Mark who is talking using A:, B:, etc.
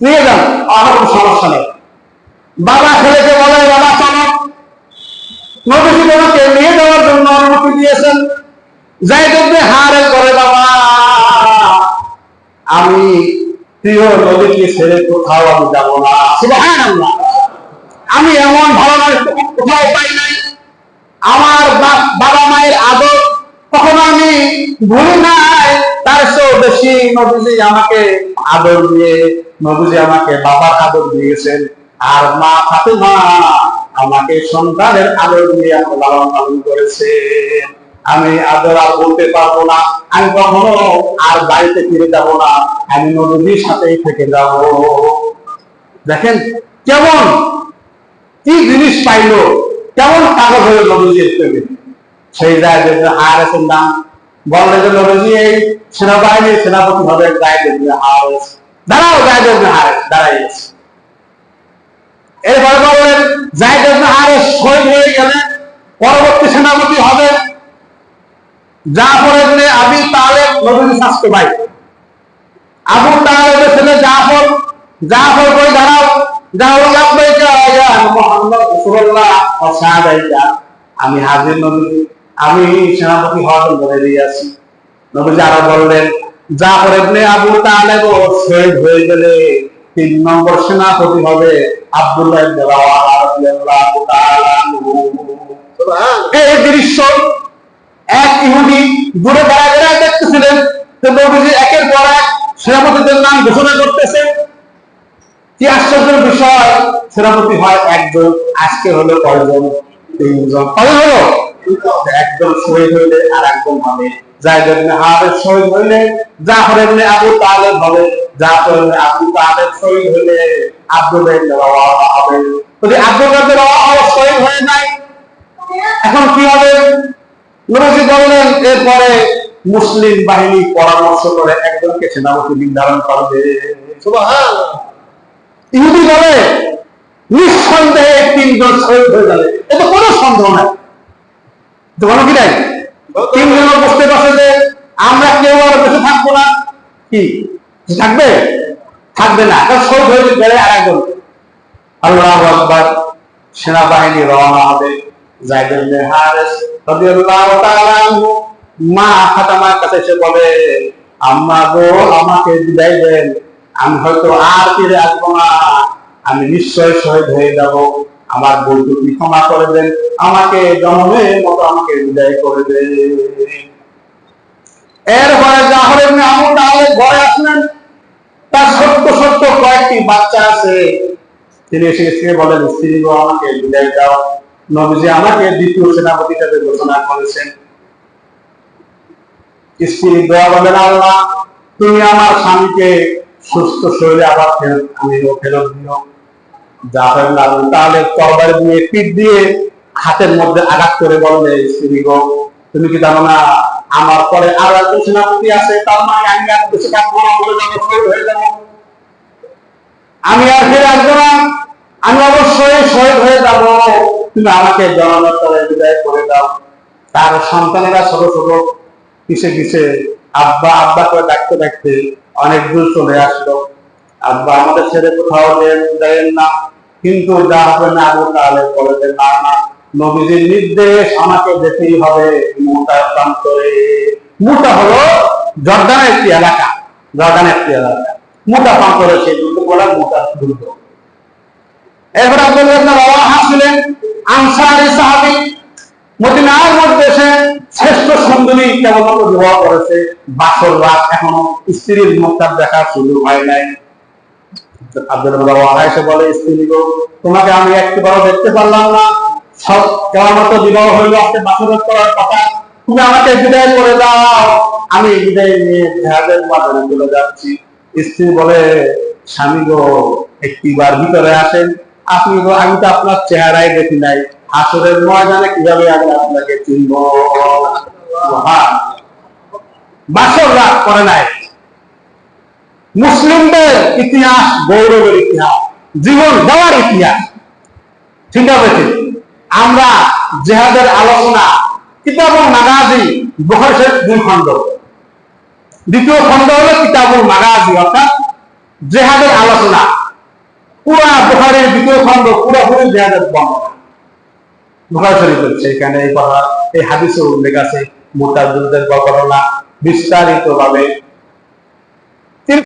A: নিয়ে যান, আমার কোনো সমস্যা নেই। বাবা ছেলেকে বলে, বাবা চলো। নবীজি তোমাকে নিয়ে যাওয়ার জন্য অনুমতি দিয়েছেন। যাইদ ইবনে হারেস বলে, বাবা আমি প্রিয় নবীকে ছেড়ে কোথাও আমি যাব না। সুবহানাল্লাহ, আমি এমন ভালো মানুষ কোথাও পাই নাই। আমার বাবা মায়ের আদর কখনো আমি ভুলি নাই। তার চেয়েও বেশি নবীজি আমাকে আদর দিয়ে, নবীজি আমাকে বাবার আদর দিয়েছেন। আর মা ফাতেমা আমাকে সন্তানের আদর দিয়ে আমাকে লালন পালন করেছেন। আমি আদর আর বলতে পারবো না। আমি কখনো আর বাড়িতে ফিরে যাব না, আমি নবীজির সাথেই থেকে যাব। দেখেন কেমন কি জিনিস পাইলো, কেমন কাগজ হয়ে নবীজির প্রেমে। সেই জায়গায় হারেসের নাম বললে যে নবীজি এই সেনাবাহিনীর সেনাপতি হবে জায়েদ ইবনে হারেস। দাঁড়াও, জায়েদ ইবনে হারেস দাঁড়াই গেছে। এরপরে বললেন জায়েদ ইবনে হারেস শহীদ হয়ে গেলে পরবর্তী সেনাপতি হবে জাফর ইবনে আবি তালেব, নবীজির স্বাস্থ্য ভাই। আবু তালেবের ছেলে জাফর। জাফর কই, দাঁড়াও, আমি হাজির নবীজি, আমি সেনাপতি হওয়ার জন্য রেডি আছি। নবীজি আরো বললেন জাফর ইবনে আবু তালেব শহীদ হয়ে গেলে 3 নম্বর সেনাপতি হবে আব্দুল্লাহ ইবনে রাওয়াহা রাদিয়াল্লাহু তাআলা আনহু। এই দৃশ্য এক ইহুদি দূরে দাঁড়ায় দেখতেছিলেন। তো নবীজি একের পর এক সেনাপতিদের নাম ঘোষণা করতেছেন। কি আশ্চর্যের বিষয়, সেনাপতি হয় একজন, আজকে হলো কয়জন? 3 জন। কয় হলো? একজন শহীদ হইলে আর একজন হবে। জায়েদ ইবনে হারেস শহীদ হইলে জাফর ইবনে আবু তালেব হবে। জাফর ইবনে আবু তালেব শহীদ হইলে আব্দুল্লাহ ইবনে রাওয়াহা হবে। যদি আব্দুল্লাহ ইবনে রাওয়াহা শহীদ হয়ে যায়, এখন কি হবে? নবীজি বললেন এরপরে মুসলিম বাহিনী পরামর্শ করে একজনকে সেনাপতি নির্ধারণ করবে। সুবহানাল্লাহ। ইহুদি বলে নিঃসন্দেহে 3 জন শহীদ হয়ে যাবে, এতে কোনো সন্দেহ নাই। কোনো কি নাই? 3 জন বুঝতে পারছে যে আমরা কেউ আর বেঁচে থাকবো না। কি থাকবে? থাকবে না, কারণ শহীদ হয়ে গেলে আর একজন। আল্লাহু আকবার। সেনাবাহিনী রওনা হবে। জায়েদ ইবনে হারেস রাদিয়াল্লাহু তাআলা আনহু মা ফাতেমার কাছে এসে বলে, আম্মা গো আমাকে বিদায় দেন, আমি হয়তো আর ফিরে আসবো না, আমি নিশ্চয় শহীদ হয়ে যাব। আমার ভুলটুকি ক্ষমা করে দেন, আমাকে জনমের মতো আমাকে বিদায় করে দেন। এরপরে জাফর ইবনে আবু তালেব ঘরে আসলেন। তার ছোট্ট ছোট্ট কয়েকটি বাচ্চা আছে। তিনি এসে বলেন, স্ত্রী গো আমাকে বিদায় দাও। নবীজি আমাকে দ্বিতীয় সেনাপতি হিসেবে ঘোষণা করেছেন। স্ত্রী দোয়া বলেন, আল্লাহ তুমি আমার স্বামীকে সুস্থ শরীরে আবার ফেরত দিও। জাফর ইবনে আবু তালেব তরবারি দিয়ে পিঠ দিয়ে হাতের মধ্যে আঘাত করে বললে, স্ত্রী গো তুমি কি জানো না আমার পরে আরো একজন সেনাপতি আছে, তার মানে আমি আর বেঁচে থাকবো না, বলে যাবো, শহীদ হয়ে যাবো, আমি আর ফিরে আসবো না, আমি অবশ্যই শহীদ হয়ে যাব। তুমি আমাকে জনমের তরে বিদায় করে দাও। তার সন্তানেরা ছোট ছোট কিসে কিসে আব্বা আব্বা করে ডাকতে ডাকতে অনেক দূর চলে আসলো। আব্বা আমাদের ছেড়ে কোথাও দেন না। কিন্তু জাফর ইবনে আবু তালেব বলে, না না, নবীজির নির্দেশ, আমাকে যেতেই হবে মুতা প্রান্তরে। মুতা হলো জর্দানের একটি এলাকা, মুতা প্রান্তরে সেই দুর্গ বলা মুতা দুর্গ। এরপর আব্দুল্লাহ ইবনে রাওয়াহা ছিলেন আনসারী সাহাবী। মদিনার মধ্যে এসে শ্রেষ্ঠ সুন্দরী কেবলমাত্র বিবাহ করেছে, বাসর রাত এখনো স্ত্রীর মুখটা দেখার সুযোগ হয় নাই। আব্দুল্লাহ ইবনে রাওয়াহা এসে বলে, স্ত্রী গো তোমাকে আমি একবারও দেখতে পারলাম না, সব কেবলমাত্র বিবাহ হইলো, আজকে বাসর করার কথা, তুমি আমাকে বিদায় করে দাও, আমি বিদায় নিয়ে জিহাদের ময়দানে চলে যাচ্ছি। স্ত্রী বলে, স্বামী গো একটিবার ভিতরে আসেন, আপনি গো আমি তো আপনার চেহারাই দেখি নাই, হাসরের ময়দানে কিভাবে আমি আপনাকে চিনব? বাসর রাত করে নাই। মুসলিমদের ইতিহাস গৌরবের ইতিহাস, জীবন দেওয়ার ইতিহাস। ঠিক আছে, আমরা জিহাদের আলোচনা কিতাবুল মাগাজি বুখারীর 2 খণ্ড। দ্বিতীয় খণ্ড হলো কিতাবুল মাগাজি, অর্থাৎ জেহাদের আলোচনা পুরা বুখারীর দ্বিতীয় খণ্ড পুরোপুরি জেহাদের বর্ণনা বুখারী শরীফের, সেখানে এই কথা এই হাদিসে উল্লেখ আছে মুতাযিলদের বর্ণনা বিস্তারিত ভাবে